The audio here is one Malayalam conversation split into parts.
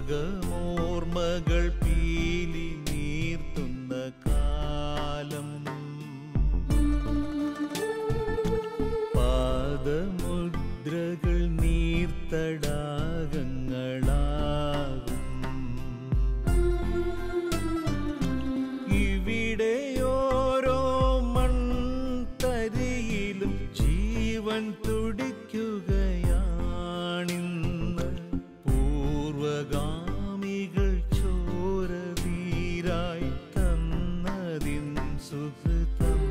സുഭഗമോർമകൾ പീലി നീർത്തുന്ന കാലം പാദമുദ്രകൾ നീർത്തടാകങ്ങളാകും ഇവിടെയോരോ മൺതരിയിലും ജീവൻ തുടിക്കുകയാണിന്ന് പൂർവഗാമികൾ ചോരതീരായി തന്നതിൻ സുഹൃതം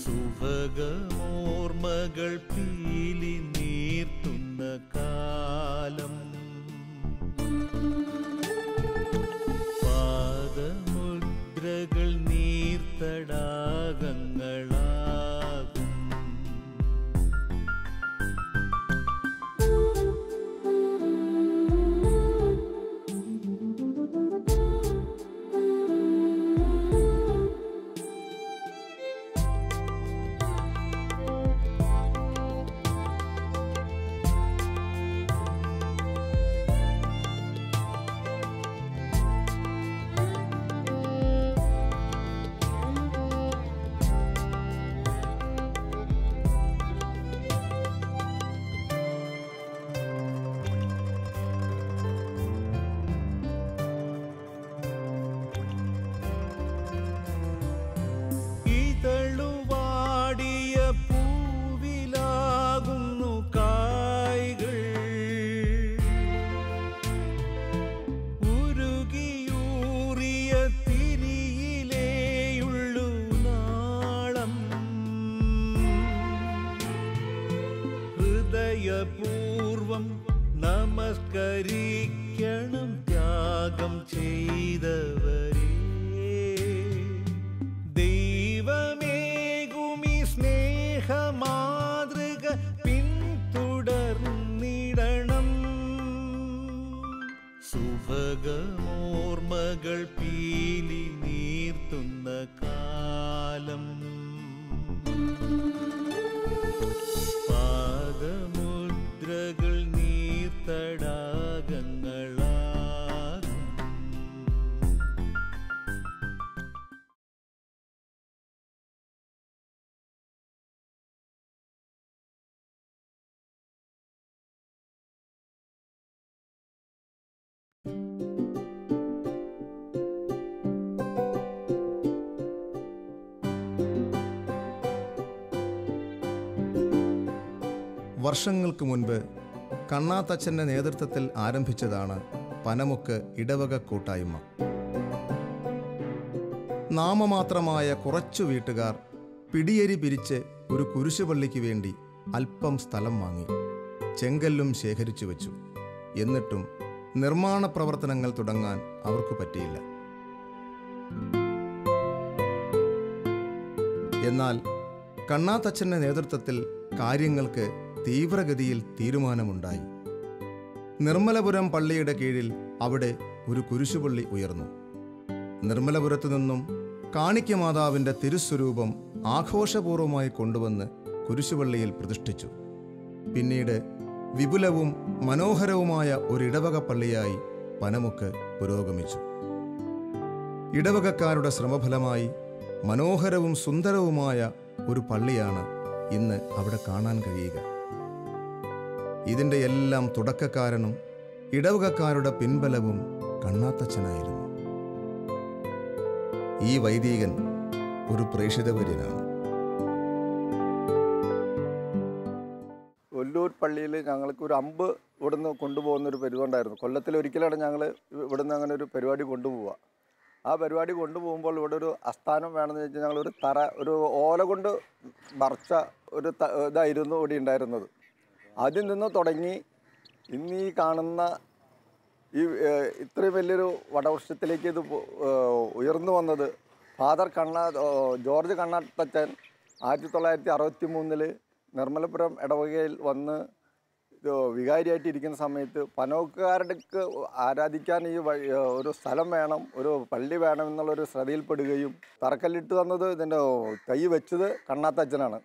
സുഭഗമോർമകൾ പീലി നീർത്തുന്ന കാലം പാദമുദ്രകൾ നീർത്തടാകങ്ങളാകും ഇതളുവാടിയ പൂവിലാകുന്നു കായ്കൾ ഉരുകിയൂറിയ തിരിയിലേയുള്ളു നാളം ഹൃദയപൂർവം നമസ്കരിക്കണം ത്യാഗം ചെയ്തവരെ ദൈവമേകുമി സ്നേഹമാതൃക പിന്തുടർന്നിടണം സുഭഗമോർമകൾ പീലി നീർത്തുന്ന കാലം പാദമുദ്രകൾ നീർത്തടാകങ്ങളാകും വർഷങ്ങൾക്ക് മുൻപ് കണ്ണാത്തച്ഛൻ്റെ നേതൃത്വത്തിൽ ആരംഭിച്ചതാണ് പനമുക്ക് ഇടവക കൂട്ടായ്മ. നാമമാത്രമായ കുറച്ചു വീട്ടുകാർ പിടിയരി പിരിച്ച് ഒരു കുരിശുപള്ളിക്ക് വേണ്ടി അല്പം സ്ഥലം വാങ്ങി ചെങ്കല്ലും ശേഖരിച്ചു വച്ചു. എന്നിട്ടും നിർമ്മാണ പ്രവർത്തനങ്ങൾ തുടങ്ങാൻ അവർക്ക് പറ്റിയില്ല. എന്നാൽ കണ്ണാത്തച്ഛൻ്റെ നേതൃത്വത്തിൽ കാര്യങ്ങൾക്ക് തീവ്രഗതിയിൽ തീരുമാനമുണ്ടായി. നിർമ്മലപുരം പള്ളിയുടെ കീഴിൽ അവിടെ ഒരു കുരിശുപള്ളി ഉയർന്നു. നിർമ്മലപുരത്തു നിന്നും കാണിക്ക മാതാവിൻ്റെ തിരുസ്വരൂപം ആഘോഷപൂർവമായി കൊണ്ടുവന്ന് കുരിശുപള്ളിയിൽ പ്രതിഷ്ഠിച്ചു. പിന്നീട് വിപുലവും മനോഹരവുമായ ഒരിടവക പള്ളിയായി പനമുക്ക് പുരോഗമിച്ചു. ഇടവകക്കാരുടെ ശ്രമഫലമായി മനോഹരവും സുന്ദരവുമായ ഒരു പള്ളിയാണ് ഇന്ന് അവിടെ കാണാൻ കഴിയുക. ഇതിൻ്റെ എല്ലാം തുടക്കക്കാരനും ഇടവകക്കാരുടെ പിൻബലവും കണ്ണാത്തച്ഛനായിരുന്നു. ഈ വൈദികൻ ഒരു പ്രേക്ഷിതവര്യനാണ്. ഒല്ലൂർ പള്ളിയിൽ ഞങ്ങൾക്ക് ഒരു അമ്പ് ഇവിടുന്ന് കൊണ്ടുപോകുന്നൊരു പരിപാടി ഉണ്ടായിരുന്നു. കൊല്ലത്തിലൊരിക്കലാണ് ഞങ്ങൾ ഇവിടുന്ന് അങ്ങനെ ഒരു പരിപാടി കൊണ്ടുപോവുക. ആ പരിപാടി കൊണ്ടുപോകുമ്പോൾ ഇവിടെ ഒരു അസ്ഥാനം വേണമെന്ന് വെച്ചാൽ ഞങ്ങളൊരു ഒരു ഓല കൊണ്ട് മറച്ച ഒരു ഇതായിരുന്നു ഇവിടെ ഉണ്ടായിരുന്നത്. അതിൽ നിന്ന് തുടങ്ങി ഇന്നീ കാണുന്ന ഈ ഇത്രയും വലിയൊരു വടവൃക്ഷത്തിലേക്ക് ഇത് ഉയർന്നു വന്നത് ഫാദർ ജോർജ് കണ്ണാത്തച്ഛൻ 1963 നിർമ്മലപുരം ഇടവകയിൽ വന്ന് വികാരിയായിട്ട് ഇരിക്കുന്ന സമയത്ത് പനോക്കുകാർക്ക് ആരാധിക്കാൻ ഈ ഒരു സ്ഥലം വേണം, ഒരു പള്ളി വേണം എന്നുള്ളൊരു ശ്രദ്ധയിൽപ്പെടുകയും തറക്കല്ലിട്ട് തന്നത് ഇതിൻ്റെ തൈ വെച്ചത് കണ്ണാത്തച്ഛനാണ്.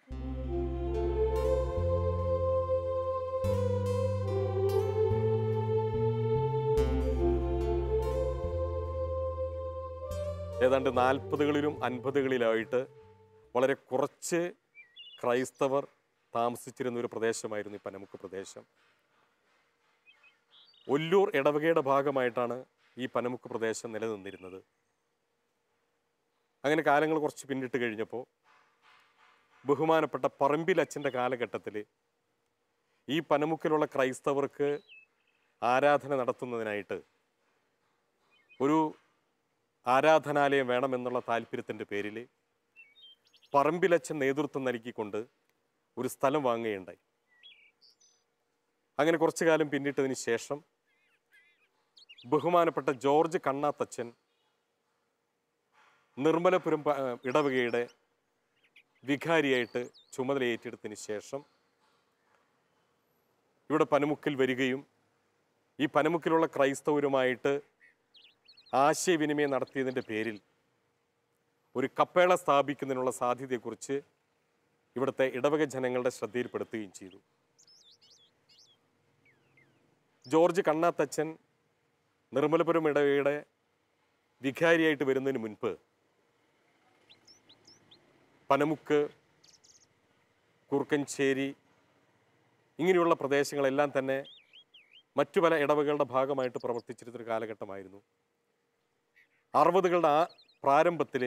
ഏതാണ്ട് 40കളിലും 50കളിലായിട്ട് വളരെ കുറച്ച് ക്രൈസ്തവർ താമസിച്ചിരുന്ന ഒരു പ്രദേശമായിരുന്നു ഈ പനമുക്ക് പ്രദേശം. ഒല്ലൂർ ഇടവകയുടെ ഭാഗമായിട്ടാണ് ഈ പനമുക്ക് പ്രദേശം നിലനിന്നിരുന്നത്. അങ്ങനെ കാലങ്ങൾ കുറച്ച് പിന്നിട്ട് കഴിഞ്ഞപ്പോൾ ബഹുമാനപ്പെട്ട പറമ്പിലച്ഛൻ്റെ കാലഘട്ടത്തിൽ ഈ പനമുക്കിലുള്ള ക്രൈസ്തവർക്ക് ആരാധന നടത്തുന്നതിനായിട്ട് ഒരു ആരാധനാലയം വേണമെന്നുള്ള താല്പര്യത്തിൻ്റെ പേരിൽ പറമ്പിലച്ഛൻ നേതൃത്വം നൽകിക്കൊണ്ട് ഒരു സ്ഥലം വാങ്ങുകയുണ്ടായി. അങ്ങനെ കുറച്ചു കാലം പിന്നിട്ടതിന് ശേഷം ബഹുമാനപ്പെട്ട ജോർജ് കണ്ണാത്തച്ഛൻ നിർമ്മലപുരം ഇടവകയുടെ വികാരിയായിട്ട് ചുമതല ഏറ്റെടുത്തതിന് ശേഷം ഇവിടെ പനമുക്കിൽ വരികയും ഈ പനമുക്കിലുള്ള ക്രൈസ്തവരുമായിട്ട് ആശയവിനിമയം നടത്തിയതിൻ്റെ പേരിൽ ഒരു കപ്പേള സ്ഥാപിക്കുന്നതിനുള്ള സാധ്യതയെക്കുറിച്ച് ഇവിടുത്തെ ഇടവക ജനങ്ങളുടെ ശ്രദ്ധയിൽപ്പെടുത്തുകയും ചെയ്തു. ജോർജ് കണ്ണാത്തച്ഛൻ നിർമ്മലപുരം ഇടവകയുടെ വികാരിയായിട്ട് വരുന്നതിന് മുൻപ് പനമുക്ക്, കൂർക്കഞ്ചേരി ഇങ്ങനെയുള്ള പ്രദേശങ്ങളെല്ലാം തന്നെ മറ്റു പല ഇടവകളുടെ ഭാഗമായിട്ട് പ്രവർത്തിച്ചിരുന്നൊരു കാലഘട്ടമായിരുന്നു. 60കളുടെ പ്രാരംഭത്തിൽ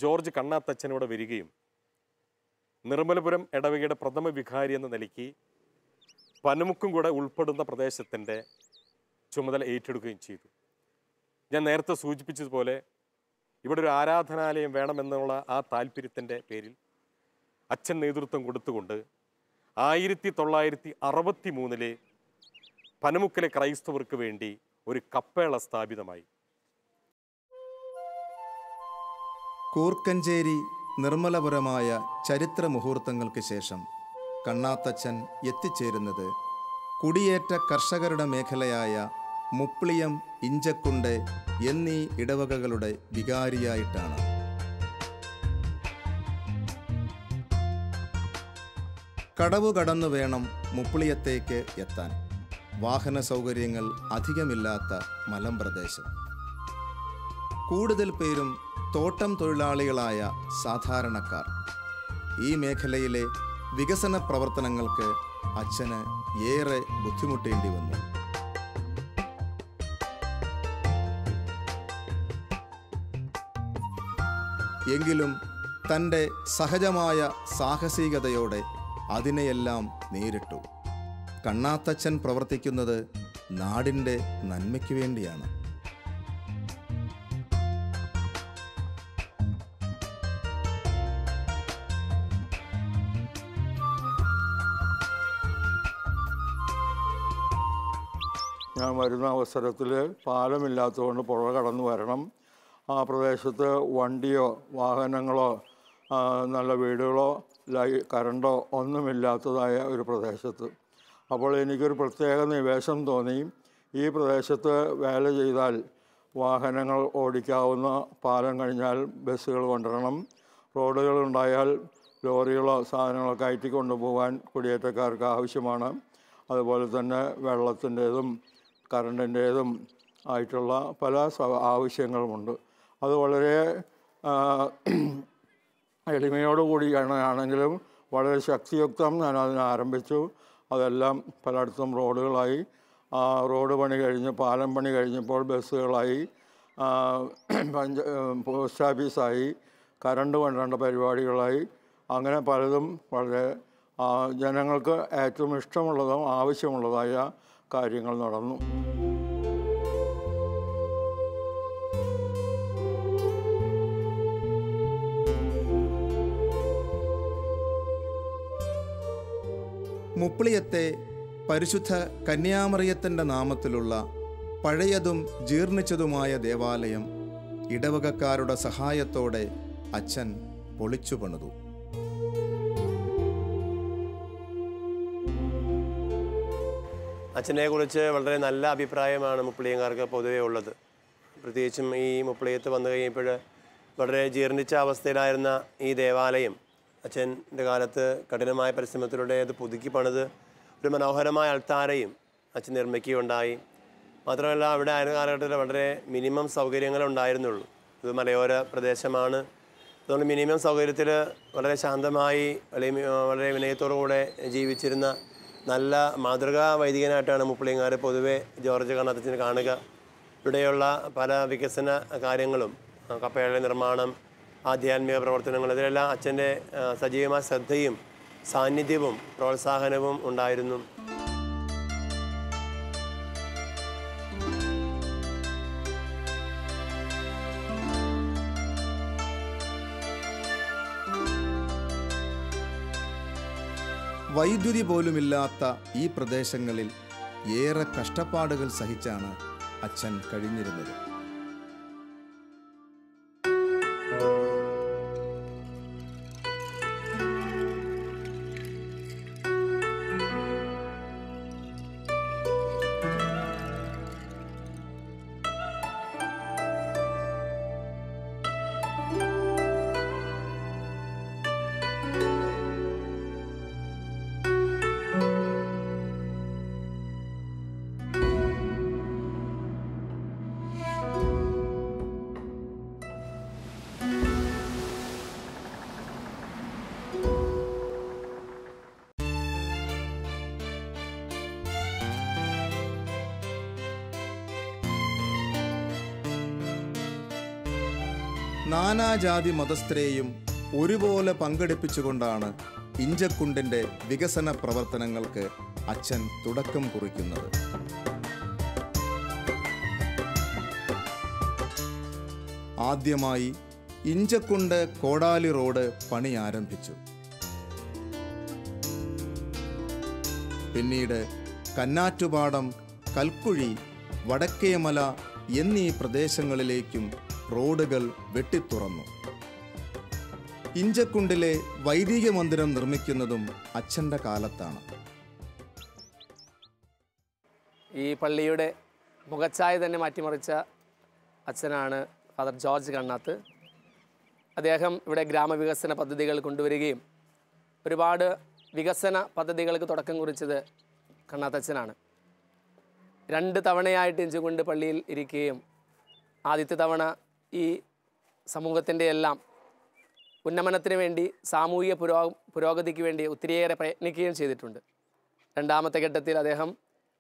ജോർജ് കണ്ണാത്തച്ഛൻ ഇവിടെ വരികയും നിർമ്മലപുരം ഇടവകയുടെ പ്രഥമ വികാരി എന്ന നിലയ്ക്ക് പനമുക്കും കൂടെ ഉൾപ്പെടുന്ന പ്രദേശത്തിൻ്റെ ചുമതല ഏറ്റെടുക്കുകയും ചെയ്തു. ഞാൻ നേരത്തെ സൂചിപ്പിച്ചതുപോലെ ഇവിടെ ഒരു ആരാധനാലയം വേണമെന്നുള്ള ആ താല്പര്യത്തിൻ്റെ പേരിൽ അച്ഛൻ നേതൃത്വം കൊടുത്തുകൊണ്ട് 1963 പനമുക്കിലെ ക്രൈസ്തവർക്ക് വേണ്ടി ഒരു കപ്പേള സ്ഥാപിതമായി. കൂർക്കഞ്ചേരി നിർമ്മലപുരമായ ചരിത്ര മുഹൂർത്തങ്ങൾക്ക് ശേഷം കണ്ണാത്തച്ഛൻ എത്തിച്ചേരുന്നത് കുടിയേറ്റ കർഷകരുടെ മേഖലയായ മുപ്ലിയം, ഇഞ്ചക്കുണ്ട് എന്നീ ഇടവകകളുടെ വികാരിയായിട്ടാണ്. കടവ് കടന്നു വേണം മുപ്ലിയത്തേക്ക് എത്താൻ. വാഹന സൗകര്യങ്ങൾ അധികമില്ലാത്ത മലമ്പ്രദേശം. കൂടുതൽ പേരും തോട്ടം തൊഴിലാളികളായ സാധാരണക്കാർ. ഈ മേഖലയിലെ വികസന പ്രവർത്തനങ്ങൾക്ക് അച്ഛന് ഏറെ ബുദ്ധിമുട്ടേണ്ടി വന്നു. എങ്കിലും തൻ്റെ സഹജമായ സാഹസികതയോടെ അതിനെയെല്ലാം നേരിട്ടു. കണ്ണാത്തച്ഛൻ പ്രവർത്തിക്കുന്നത് നാടിൻ്റെ നന്മയ്ക്ക് വേണ്ടിയാണ്. ഞാൻ വരുന്ന അവസരത്തിൽ പാലമില്ലാത്തതുകൊണ്ട് പുഴ കടന്നു വരണം. ആ പ്രദേശത്ത് വണ്ടിയോ വാഹനങ്ങളോ നല്ല വീടുകളോ കറണ്ടോ ഒന്നുമില്ലാത്തതായ ഒരു പ്രദേശത്ത്. അപ്പോൾ എനിക്കൊരു പ്രത്യേക നിവേശം തോന്നി. ഈ പ്രദേശത്ത് വേല ചെയ്താൽ വാഹനങ്ങൾ ഓടിക്കാവുന്ന പാലം കഴിഞ്ഞാൽ ബസ്സുകൾ കൊണ്ടുവരണം. റോഡുകളുണ്ടായാൽ ലോറികളോ സാധനങ്ങളോ കയറ്റി കൊണ്ടുപോകാൻ കുടിയേറ്റക്കാർക്ക് ആവശ്യമാണ്. അതുപോലെ തന്നെ വെള്ളത്തിൻ്റേതും കറണ്ടിൻ്റേതും ആയിട്ടുള്ള പല ആവശ്യങ്ങളുമുണ്ട്. അത് വളരെ എളിമയോടുകൂടിയാണെങ്കിലും വളരെ ശക്തിയുക്തം ഞാൻ അതിനെ ആരംഭിച്ചു. അതെല്ലാം പലയിടത്തും റോഡുകളായി. റോഡ് പണി കഴിഞ്ഞ് പാലം പണി കഴിഞ്ഞപ്പോൾ ബസ്സുകളായി, പോസ്റ്റ് ഓഫീസായി, കറണ്ട് കൊണ്ടുവരേണ്ട പരിപാടികളായി. അങ്ങനെ പലതും വളരെ ജനങ്ങൾക്ക് ഏറ്റവും ഇഷ്ടമുള്ളതും ആവശ്യമുള്ളതായ കാര്യങ്ങൾ നടന്നു. മുപ്ലിയത്തെ പരിശുദ്ധ കന്യാമറിയത്തിൻ്റെ നാമത്തിലുള്ള പഴയതും ജീർണിച്ചതുമായ ദേവാലയം ഇടവകക്കാരുടെ സഹായത്തോടെ അച്ഛൻ പൊളിച്ചു പണിതു. അച്ഛനെക്കുറിച്ച് വളരെ നല്ല അഭിപ്രായമാണ് മുപ്ലിയങ്കാർക്ക് പൊതുവേ ഉള്ളത്. പ്രത്യേകിച്ചും ഈ മുപ്ലിയത്ത് വന്നു കഴിയുമ്പോൾ വളരെ ജീർണിച്ച അവസ്ഥയിലായിരുന്ന ഈ ദേവാലയം അച്ഛൻ്റെ കാലത്ത് കഠിനമായ പരിശ്രമത്തിലൂടെ അത് പുതുക്കി പണിത് ഒരു മനോഹരമായ അൾത്താരയും അച്ഛൻ നിർമ്മിക്കുകയുണ്ടായി. മാത്രമല്ല അവിടെ ആയിരുന്ന കാലഘട്ടത്തിൽ വളരെ മിനിമം സൗകര്യങ്ങളേ ഉണ്ടായിരുന്നുള്ളൂ. ഇത് മലയോര പ്രദേശമാണ്. അതുകൊണ്ട് മിനിമം സൗകര്യത്തിൽ വളരെ ശാന്തമായി അല്ലെങ്കിൽ വളരെ വിനയത്തോടു കൂടെ ജീവിച്ചിരുന്ന നല്ല മാതൃകാ വൈദികനായിട്ടാണ് മുപ്പിളിയങ്ങാർ പൊതുവെ ജോർജ് കണ്ണാത്തച്ഛനെ കാണുക. ഇവിടെയുള്ള പല വികസന കാര്യങ്ങളും, കപ്പയുടെ നിർമ്മാണം, ആധ്യാത്മിക പ്രവർത്തനങ്ങൾ, ഇതിലെല്ലാം അച്ഛൻ്റെ സജീവമായ ശ്രദ്ധയും സാന്നിധ്യവും പ്രോത്സാഹനവും ഉണ്ടായിരുന്നു. വൈദ്യുതി പോലുമില്ലാത്ത ഈ പ്രദേശങ്ങളിൽ ഏറെ കഷ്ടപ്പാടുകൾ സഹിച്ചാണ് അച്ഛൻ കഴിഞ്ഞിരുന്നത്. നാനാജാതി മതസ്ഥരെയും ഒരുപോലെ പങ്കെടുപ്പിച്ചുകൊണ്ടാണ് ഇഞ്ചക്കുണ്ടിൻ്റെ വികസന പ്രവർത്തനങ്ങൾക്ക് അച്ഛൻ തുടക്കം കുറിക്കുന്നത്. ആദ്യമായി ഇഞ്ചക്കുണ്ട് കോടാലി റോഡ് പണി ആരംഭിച്ചു. പിന്നീട് കന്നാറ്റുപാടം, കൽക്കുഴി, വടക്കേമല എന്നീ പ്രദേശങ്ങളിലേക്കും റോഡുകൾ വെട്ടിത്തുറന്നു. ഇഞ്ചക്കുണ്ടിലെ വൈദിക മന്ദിരം നിർമ്മിക്കുന്നതും അച്ഛൻ്റെ കാലത്താണ്. ഈ പള്ളിയുടെ മുഖച്ഛായ തന്നെ മാറ്റിമറിച്ച അച്ഛനാണ് ഫാദർ ജോർജ് കണ്ണാത്ത്. അദ്ദേഹം ഇവിടെ ഗ്രാമവികസന പദ്ധതികൾ കൊണ്ടുവരികയും ഒരുപാട് വികസന പദ്ധതികൾക്ക് തുടക്കം കുറിച്ചത് കണ്ണാത്തച്ഛനാണ്. 2 തവണയായിട്ട് ഇഞ്ചക്കുണ്ട് പള്ളിയിൽ ഇരിക്കുകയും ആദ്യത്തെ തവണ ഈ സമൂഹത്തിൻ്റെ എല്ലാം ഉന്നമനത്തിന് വേണ്ടി, സാമൂഹിക പുരോഗതിക്ക് വേണ്ടി ഒത്തിരിയേറെ പ്രയത്നിക്കുകയും ചെയ്തിട്ടുണ്ട്. രണ്ടാമത്തെ ഘട്ടത്തിൽ അദ്ദേഹം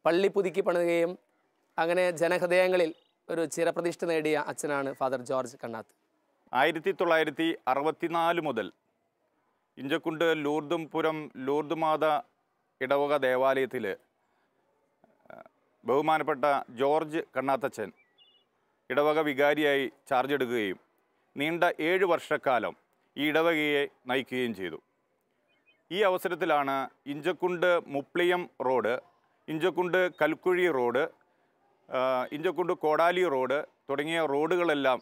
പള്ളി പുതുക്കി പണിതുകയും അങ്ങനെ ജനഹൃദയങ്ങളിൽ ഒരു ചിരപ്രതിഷ്ഠ നേടിയ അച്ഛനാണ് ഫാദർ ജോർജ് കണ്ണാത്ത്. 1964 മുതൽ ഇഞ്ചക്കുണ്ട് ലൂർദുംപുരം ലൂർദുമാത ഇടവക ദേവാലയത്തിൽ ബഹുമാനപ്പെട്ട ജോർജ് കണ്ണാത്തച്ഛൻ ഇടവക വികാരിയായി ചാർജ് എടുക്കുകയും നീണ്ട 7 വർഷക്കാലം ഈ ഇടവകയെ നയിക്കുകയും ചെയ്തു. ഈ അവസരത്തിലാണ് ഇഞ്ചക്കുണ്ട് മുപ്ലിയം റോഡ്, ഇഞ്ചക്കുണ്ട് കൽക്കുഴി റോഡ്, ഇഞ്ചക്കുണ്ട് കോടാലി റോഡ് തുടങ്ങിയ റോഡുകളെല്ലാം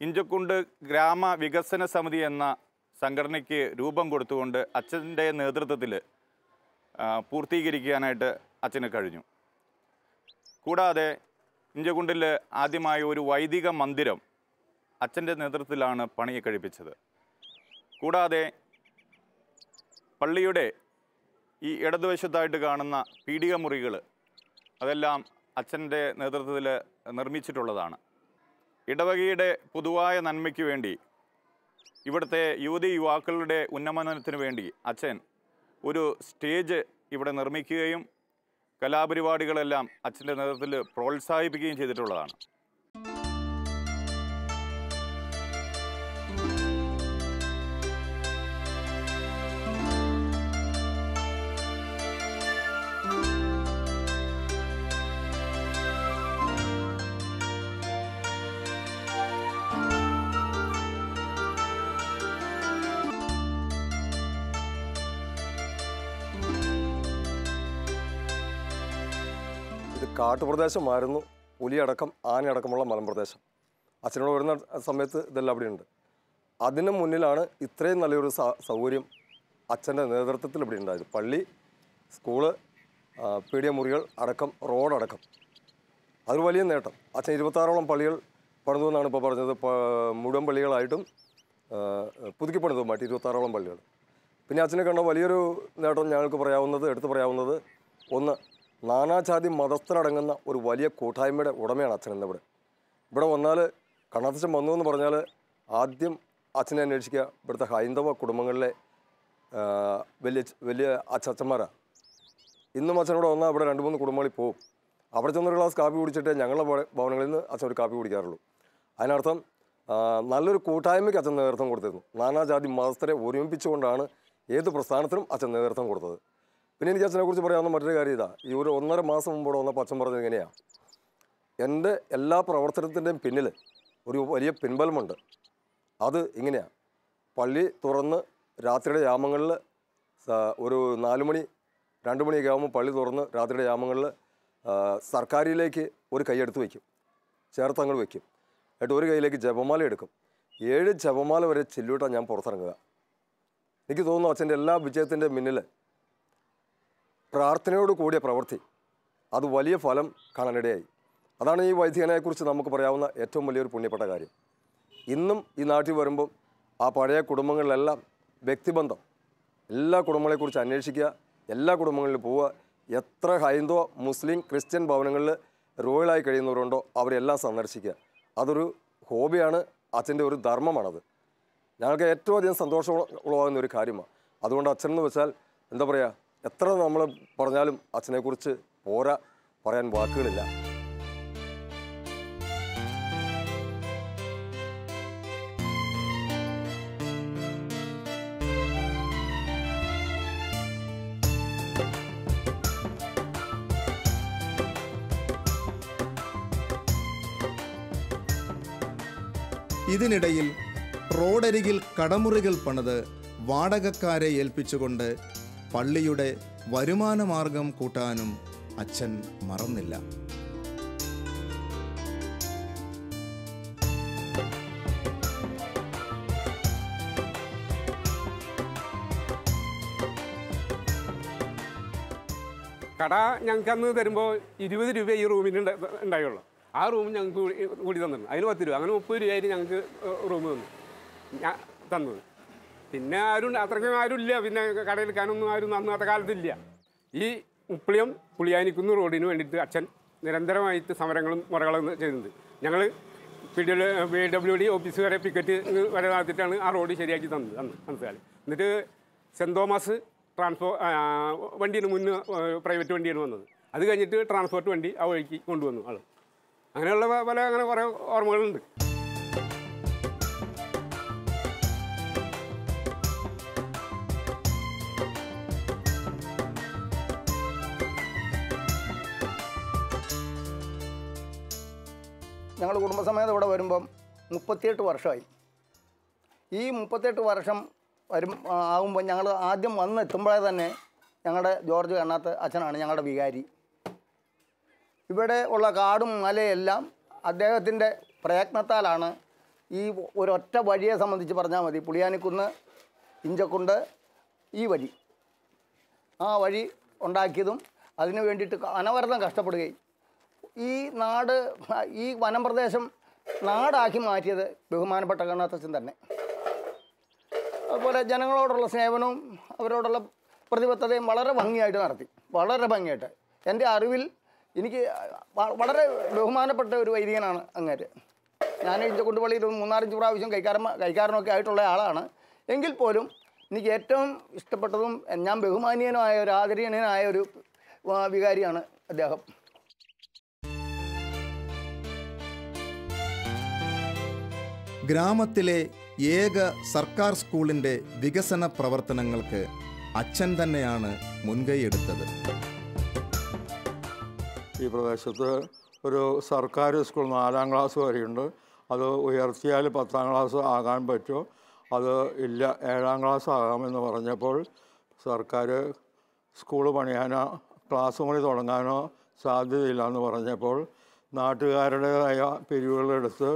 ഇഞ്ചക്കുണ്ട് ഗ്രാമ വികസന സമിതി എന്ന സംഘടനയ്ക്ക് രൂപം കൊടുത്തുകൊണ്ട് അച്ഛൻ്റെ നേതൃത്വത്തിൽ പൂർത്തീകരിക്കാനായിട്ട് അച്ഛന് കഴിഞ്ഞു. കൂടാതെ ഇഞ്ചക്കുണ്ടിൽ ആദ്യമായി ഒരു വൈദിക മന്ദിരം അച്ഛൻ്റെ നേതൃത്വത്തിലാണ് പണി കഴിപ്പിച്ചത്. കൂടാതെ പള്ളിയുടെ ഈ ഇടതുവശത്തായിട്ട് കാണുന്ന പീഡിക മുറികൾ അതെല്ലാം അച്ഛൻ്റെ നേതൃത്വത്തിൽ നിർമ്മിച്ചിട്ടുള്ളതാണ്. ഇടവകയുടെ പൊതുവായ നന്മയ്ക്ക് വേണ്ടി, ഇവിടുത്തെ യുവതി യുവാക്കളുടെ ഉന്നമനത്തിന് വേണ്ടി അച്ഛൻ ഒരു സ്റ്റേജ് ഇവിടെ നിർമ്മിക്കുകയും കലാപരിപാടികളെല്ലാം അച്ഛൻ്റെ നേതൃത്വത്തിൽ പ്രോത്സാഹിപ്പിക്കുകയും ചെയ്തിട്ടുള്ളതാണ്. ഇത് കാട്ടുപ്രദേശമായിരുന്നു. പുലിയടക്കം ആനയടക്കമുള്ള മലമ്പ്രദേശം. അച്ഛനോട് വരുന്ന സമയത്ത് ഇതെല്ലാം അവിടെയുണ്ട്. അതിന് മുന്നിലാണ് ഇത്രയും നല്ലൊരു സൗകര്യം അച്ഛൻ്റെ നേതൃത്വത്തിൽ ഇവിടെ ഉണ്ടായത്. പള്ളി, സ്കൂള്, പീഡിയ മുറികൾ അടക്കം, റോഡടക്കം. അതൊരു വലിയ നേട്ടം. അച്ഛൻ 26ഓളം പള്ളികൾ പണിതു എന്നാണ് ഇപ്പോൾ പറഞ്ഞത്. മുഴുവൻ പള്ളികളായിട്ടും പുതുക്കി പണിതുമായിട്ട് 26ഓളം പള്ളികൾ. പിന്നെ അച്ഛനെ കണ്ട വലിയൊരു നേട്ടം ഞങ്ങൾക്ക് എടുത്തു പറയാവുന്നത്, ഒന്ന്, നാനാജാതി മതസ്ഥരടങ്ങുന്ന ഒരു വലിയ കൂട്ടായ്മയുടെ ഉടമയാണ് അച്ഛൻ. എന്നിവിടെ വന്നാൽ കണ്ണാത്തച്ഛൻ വന്നു എന്ന് പറഞ്ഞാൽ ആദ്യം അച്ഛനെ അന്വേഷിക്കുക ഇവിടുത്തെ ഹൈന്ദവ കുടുംബങ്ങളിലെ വലിയ വലിയ അച്ഛന്മാരാണ്. ഇന്നും അച്ഛനോട് വന്നാൽ ഇവിടെ 2-3 കുടുംബങ്ങളിൽ പോകും. അവിടെ ചെന്നൊരു ഗ്ലാസ് കാപ്പി കുടിച്ചിട്ടേ ഞങ്ങളുടെ ഭവനങ്ങളിൽ നിന്ന് അച്ഛൻ ഒരു കാപ്പി കുടിക്കാറുള്ളൂ. അതിനർത്ഥം നല്ലൊരു കൂട്ടായ്മയ്ക്ക് അച്ഛൻ നേതൃത്വം കൊടുത്തിരുന്നു. നാനാജാതി മതസ്ഥരെ ഒരുമിപ്പിച്ചുകൊണ്ടാണ് ഏത് പ്രസ്ഥാനത്തിനും അച്ഛൻ നേതൃത്വം കൊടുത്തത്. പിന്നെ എനിക്ക് അച്ഛനെക്കുറിച്ച് പറയാവുന്ന മറ്റൊരു കാര്യം ഇതാ, ഈ ഒരു 1.5 മാസം മുമ്പോടെ വന്നപ്പോൾ അച്ഛൻ പറഞ്ഞത് എങ്ങനെയാണ്, എൻ്റെ എല്ലാ പ്രവർത്തനത്തിൻ്റെയും പിന്നിൽ ഒരു വലിയ പിൻബലമുണ്ട്. അത് ഇങ്ങനെയാണ്, പള്ളി തുറന്ന് രാത്രിയുടെ യാമങ്ങളിൽ ഒരു 4 മണി 2 മണിയൊക്കെ ആകുമ്പോൾ പള്ളി തുറന്ന് രാത്രിയുടെ യാമങ്ങളിൽ സർക്കാരിലേക്ക് ഒരു കൈയെടുത്ത് വയ്ക്കും, ചേർത്തങ്ങൾ വയ്ക്കും. എന്നിട്ട് ഒരു കൈയിലേക്ക് ജപമാല എടുക്കും. 7 ജപമാല വരെ ചെല്ലിവിട്ടാണ് ഞാൻ പുറത്തിറങ്ങുക. എനിക്ക് തോന്നുന്നു അച്ഛൻ്റെ എല്ലാ വിജയത്തിൻ്റെ മുന്നിൽ പ്രാർത്ഥനയോട് കൂടിയ പ്രവൃത്തി അത് വലിയ ഫലം കാണാനിടയായി. അതാണ് ഈ വൈദികനെക്കുറിച്ച് നമുക്ക് പറയാവുന്ന ഏറ്റവും വലിയൊരു പുണ്യപ്പെട്ട കാര്യം. ഇന്നും ഈ നാട്ടിൽ വരുമ്പം ആ പഴയ കുടുംബങ്ങളിലെല്ലാം വ്യക്തിബന്ധം, എല്ലാ കുടുംബങ്ങളെക്കുറിച്ച് അന്വേഷിക്കുക, എല്ലാ കുടുംബങ്ങളിലും പോവുക. എത്ര ഹൈന്ദവ മുസ്ലിം ക്രിസ്ത്യൻ ഭവനങ്ങളിൽ റോയലായി കഴിയുന്നവരുണ്ടോ അവരെല്ലാം സന്ദർശിക്കുക. അതൊരു ഹോബിയാണ്, അച്ഛൻ്റെ ഒരു ധർമ്മമാണത്. ഞങ്ങൾക്ക് ഏറ്റവും അധികം സന്തോഷം ഉളവാകുന്ന ഒരു കാര്യമാണ്. അതുകൊണ്ട് അച്ഛൻ എന്ന് വെച്ചാൽ എന്താ പറയുക, എത്ര നമ്മൾ പറഞ്ഞാലും അച്ഛനെക്കുറിച്ച് പോരാ, പറയാൻ വാക്കുകളില്ല. ഇതിനിടയിൽ റോഡരികിൽ കടമുറികൾ പണിത് വാടകക്കാരെ ഏൽപ്പിച്ചുകൊണ്ട് പള്ളിയുടെ വരുമാനമാർഗം കൂട്ടാനും അച്ഛൻ മറന്നില്ല. കട ഞങ്ങൾക്ക് അന്ന് തരുമ്പോൾ 20 രൂപ ഈ റൂമിന് ഉണ്ടായുള്ളൂ. ആ റൂം ഞങ്ങൾക്ക് കൂടി തന്നിരുന്നു. അതിന് 10 രൂപ, അങ്ങനെ 30 രൂപയായിട്ട് ഞങ്ങൾക്ക് റൂം തന്നത്. പിന്നെ അത്രയ്ക്കും ആരുമില്ല, പിന്നെ കടയെടുക്കാനൊന്നും ആരും അന്നത്തെ കാലത്തില്ല. ഈ മുപ്ലിയം പുളിയാനിക്കുന്ന് റോഡിന് വേണ്ടിയിട്ട് അച്ഛൻ നിരന്തരമായിട്ട് സമരങ്ങളും മുറകളും ചെയ്യുന്നത്. ഞങ്ങൾ PWD ഓഫീസ് വരെ പിക്കറ്റ് വരെ നടത്തിയിട്ടാണ് ആ റോഡ് ശരിയാക്കി തന്നത് അന്നത്തെ കാലം. എന്നിട്ട് സെൻറ് തോമസ് വണ്ടിന് മുന്നേ പ്രൈവറ്റ് വണ്ടിയാണ് വന്നത്. അത് കഴിഞ്ഞിട്ട് ട്രാൻസ്പോർട്ട് വണ്ടി ആ വഴിക്ക് കൊണ്ടുവന്നു ആൾ. അങ്ങനെയുള്ള അങ്ങനെ കുറേ ഓർമ്മകളുണ്ട്. ഞങ്ങൾ കുടുംബസമേതം ഇവിടെ വരുമ്പം 38 വർഷമായി. ഈ 38 വർഷം ആകുമ്പോൾ ഞങ്ങൾ ആദ്യം വന്നെത്തുമ്പോഴേ തന്നെ ഞങ്ങളുടെ ജോർജ് കണ്ണാത്ത് അച്ഛനാണ് ഞങ്ങളുടെ വികാരി. ഇവിടെ ഉള്ള കാടും മലയെല്ലാം അദ്ദേഹത്തിൻ്റെ പ്രയത്നത്താലാണ്. ഈ ഒരൊറ്റ വഴിയെ സംബന്ധിച്ച് പറഞ്ഞാൽ മതി, പുളിയാനിക്കുന്ന് ഇഞ്ചക്കുണ്ട് ഈ വഴി, ആ വഴി ഉണ്ടാക്കിയതും അതിനു വേണ്ടിയിട്ട് അനവരതം കഷ്ടപ്പെടുകയും ഈ നാട്, ഈ വനംപ്രദേശം നാടാക്കി മാറ്റിയത് ബഹുമാനപ്പെട്ട കണ്ണാത്തച്ഛൻ തന്നെ. അതുപോലെ ജനങ്ങളോടുള്ള സേവനവും അവരോടുള്ള പ്രതിബദ്ധതയും വളരെ ഭംഗിയായിട്ട് നടത്തി, വളരെ ഭംഗിയായിട്ട്. എൻ്റെ അറിവിൽ എനിക്ക് വളരെ ബഹുമാനപ്പെട്ട ഒരു വൈദികനാണ് അങ്ങേര്. ഞാൻ ഇഞ്ചക്കുണ്ട് പള്ളിയിൽ 3-4 പ്രാവശ്യം കൈക്കാരനൊക്കെ ആയിട്ടുള്ള ആളാണ്. എങ്കിൽ പോലും എനിക്ക് ഏറ്റവും ഇഷ്ടപ്പെട്ടതും ഞാൻ ബഹുമാനീയനായ ഒരു ആദരണീയനായ ഒരു വികാരിയാണ് അദ്ദേഹം. ഗ്രാമത്തിലെ ഏക സർക്കാർ സ്കൂളിൻ്റെ വികസന പ്രവർത്തനങ്ങൾക്ക് അച്ഛൻ തന്നെയാണ് മുൻകൈയെടുത്തത്. ഈ പ്രദേശത്ത് ഒരു സർക്കാർ സ്കൂൾ 4ാം ക്ലാസ് വരെയുണ്ട്. അത് ഉയർത്തിയാൽ 10ാം ക്ലാസ് ആകാൻ പറ്റുമോ, അത് ഇല്ല 7ാം ക്ലാസ് ആകാമെന്ന് പറഞ്ഞപ്പോൾ സർക്കാർ സ്കൂൾ പണിയാനോ ക്ലാസ് മുറി തുടങ്ങാനോ സാധ്യതയില്ല എന്ന് പറഞ്ഞപ്പോൾ നാട്ടുകാരുടേതായ പിരിവുകളെടുത്ത്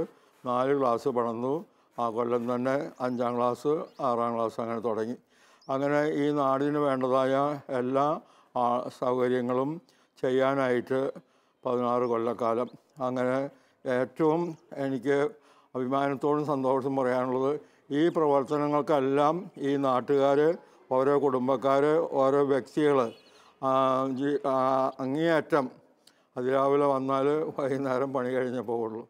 4 ക്ലാസ് പണിതു. ആ കൊല്ലം തന്നെ 5ാം ക്ലാസ് 6ാം ക്ലാസ് അങ്ങനെ തുടങ്ങി. അങ്ങനെ ഈ നാടിന് വേണ്ടതായ എല്ലാ സൗകര്യങ്ങളും ചെയ്യാനായിട്ട് 16 കൊല്ലക്കാലം. അങ്ങനെ ഏറ്റവും എനിക്ക് അഭിമാനത്തോടും സന്തോഷവും പറയാനുള്ളത്, ഈ പ്രവർത്തനങ്ങൾക്കെല്ലാം ഈ നാട്ടുകാർ, ഓരോ കുടുംബക്കാർ, ഓരോ വ്യക്തികൾ അങ്ങേയറ്റം അതിരാവിലെ വന്നാൽ വൈകുന്നേരം പണി കഴിഞ്ഞേ പോവുള്ളൂ.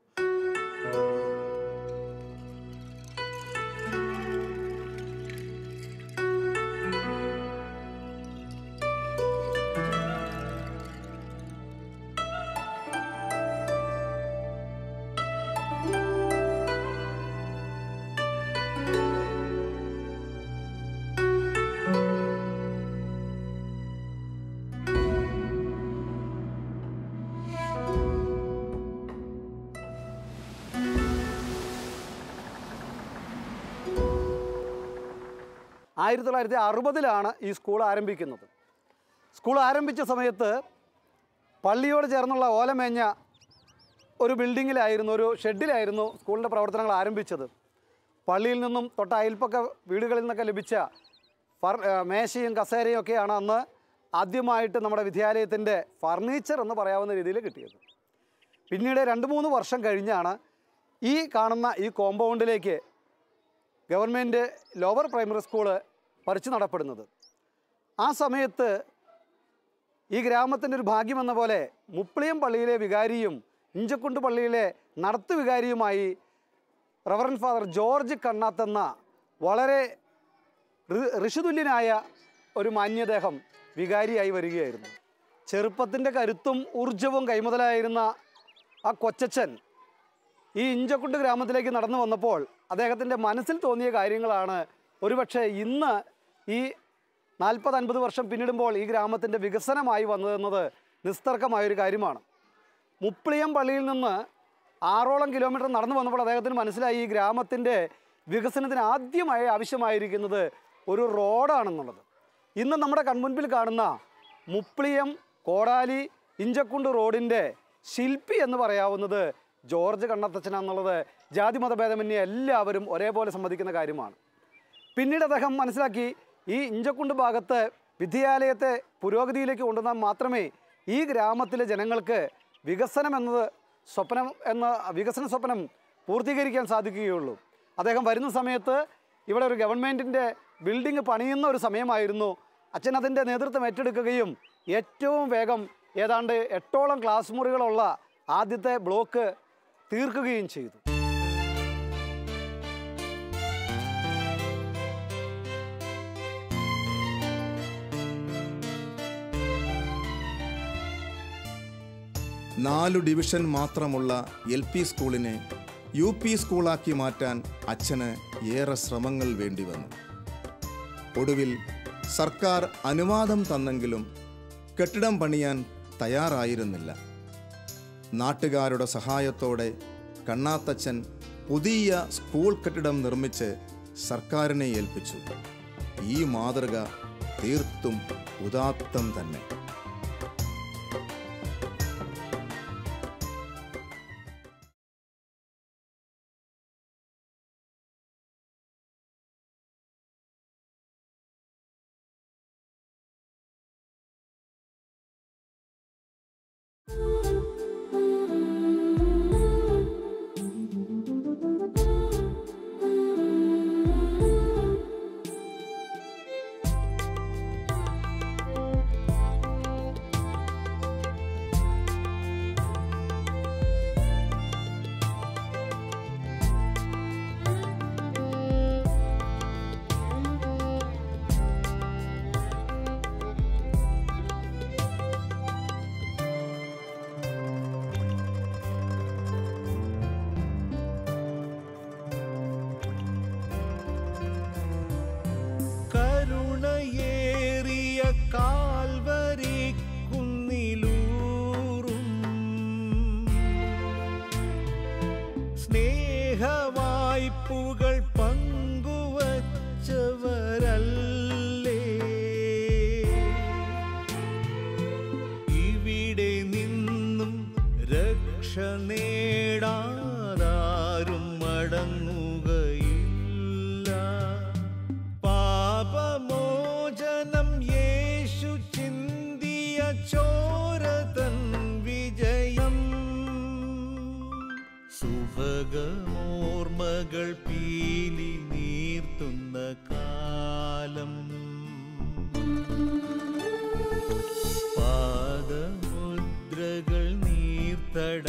1960 ഈ സ്കൂൾ ആരംഭിക്കുന്നത്. സ്കൂൾ ആരംഭിച്ച സമയത്ത് പള്ളിയോട് ചേർന്നുള്ള ഓലമേഞ്ഞ ഒരു ബിൽഡിങ്ങിലായിരുന്നു, ഒരു ഷെഡിലായിരുന്നു സ്കൂളിൻ്റെ പ്രവർത്തനങ്ങൾ ആരംഭിച്ചത്. പള്ളിയിൽ നിന്നും തൊട്ട അയൽപ്പക്ക വീടുകളിൽ നിന്നൊക്കെ ലഭിച്ച മേശയും കസേരയും ഒക്കെയാണ് അന്ന് ആദ്യമായിട്ട് നമ്മുടെ വിദ്യാലയത്തിൻ്റെ ഫർണിച്ചർ എന്ന് പറയാവുന്ന രീതിയിൽ കിട്ടിയത്. പിന്നീട് 2-3 വർഷം കഴിഞ്ഞാണ് ഈ കാണുന്ന ഈ കോമ്പൗണ്ടിലേക്ക് ഗവൺമെൻറ് ലോവർ പ്രൈമറി സ്കൂള് പറിച്ചു നടപ്പെടുന്നത്. ആ സമയത്ത് ഈ ഗ്രാമത്തിൻ്റെ ഒരു ഭാഗ്യമെന്ന പോലെ മുപ്ലിയം പള്ളിയിലെ വികാരിയും ഇഞ്ചക്കുണ്ട് പള്ളിയിലെ നടത്തു വികാരിയുമായി റവറൻഡ് ഫാദർ ജോർജ് കണ്ണാത്ത് എന്ന വളരെ ഋഷിതുല്യനായ ഒരു മാന്യദേഹം വികാരിയായി വരികയായിരുന്നു. ചെറുപ്പത്തിൻ്റെ കരുത്തും ഊർജവും കൈമുതലായിരുന്ന ആ കൊച്ചച്ഛൻ ഈ ഇഞ്ചക്കുണ്ട് ഗ്രാമത്തിലേക്ക് നടന്നു വന്നപ്പോൾ അദ്ദേഹത്തിൻ്റെ മനസ്സിൽ തോന്നിയ കാര്യങ്ങളാണ് ഒരുപക്ഷെ ഇന്ന് ഈ 40-50 വർഷം പിന്നിടുമ്പോൾ ഈ ഗ്രാമത്തിൻ്റെ വികസനമായി വന്നതെന്നത് നിസ്തർക്കമായൊരു കാര്യമാണ്. മുപ്ലിയം പള്ളിയിൽ നിന്ന് 6 കിലോമീറ്റർ നടന്നു വന്നപ്പോൾ അദ്ദേഹത്തിന് മനസ്സിലായി ഈ ഗ്രാമത്തിൻ്റെ വികസനത്തിന് ആദ്യമായി ആവശ്യമായിരിക്കുന്നത് ഒരു റോഡാണെന്നുള്ളത്. ഇന്ന് നമ്മുടെ കൺമുൻപിൽ കാണുന്ന മുപ്ലിയം കോടാലി ഇഞ്ചക്കുണ്ട് റോഡിൻ്റെ ശില്പി എന്ന് പറയാവുന്നത് ജോർജ് കണ്ണത്തച്ഛനാണെന്നുള്ളത് ജാതിമതഭേദമന്യേ എല്ലാവരും ഒരേപോലെ സമ്മതിക്കുന്ന കാര്യമാണ്. പിന്നീട് അദ്ദേഹം മനസ്സിലാക്കി ഈ ഇഞ്ചക്കുണ്ട് ഭാഗത്ത് വിദ്യാലയത്തെ പുരോഗതിയിലേക്ക് കൊണ്ടുവന്നാൽ മാത്രമേ ഈ ഗ്രാമത്തിലെ ജനങ്ങൾക്ക് വികസന സ്വപ്നം പൂർത്തീകരിക്കാൻ സാധിക്കുകയുള്ളൂ. അദ്ദേഹം വരുന്ന സമയത്ത് ഇവിടെ ഒരു ഗവൺമെൻറ്റിൻ്റെ ബിൽഡിംഗ് പണിയുന്ന ഒരു സമയമായിരുന്നു. അച്ഛൻ അതിൻ്റെ നേതൃത്വം ഏറ്റെടുക്കുകയും ഏറ്റവും വേഗം ഏതാണ്ട് 8ഓളം ക്ലാസ് മുറികളുള്ള ആദ്യത്തെ ബ്ലോക്ക് തീർക്കുകയും ചെയ്തു. നാലു ഡിവിഷൻ മാത്രമുള്ള LP സ്കൂളിനെ UP സ്കൂളാക്കി മാറ്റാൻ അച്ഛന് ഏറെ ശ്രമങ്ങൾ വേണ്ടിവന്നു. ഒടുവിൽ സർക്കാർ അനുവാദം തന്നെങ്കിലും കെട്ടിടം പണിയാൻ തയ്യാറായിരുന്നില്ല. നാട്ടുകാരുടെ സഹായത്തോടെ കണ്ണാത്തച്ഛൻ പുതിയ സ്കൂൾ കെട്ടിടം നിർമ്മിച്ച് സർക്കാരിനെ ഏൽപ്പിച്ചു. ഈ മാതൃക തീർത്തും ഉദാത്തം തന്നെ. സ്നേഹവായ്പുകൾ പങ്കുവച്ചവരല്ലേ ഇവിടെ നിന്നും രക്ഷ നേടാതാരും മടങ്ങുകയില്ല. പാപമോചനം യേശു ചിന്തിയ ചോരതൻ വിജയം. സുഭഗമോർമകൾ പീലി നീർത്തുന്ന കാലം. പാദമുദ്രകൾ നീർത്തടാകങ്ങളാകും.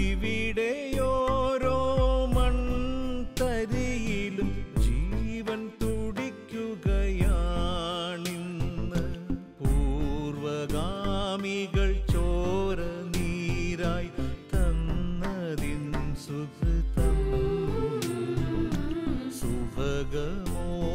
ഇവിടെയോരോ മൺതരിയിലും ജീവൻ തുടിക്കുകയാണിന്ന്. പൂർവഗാമികൾ ചോര നീരായി തന്നതിൻ സുഹൃതം. സുഭഗമോർമകൾ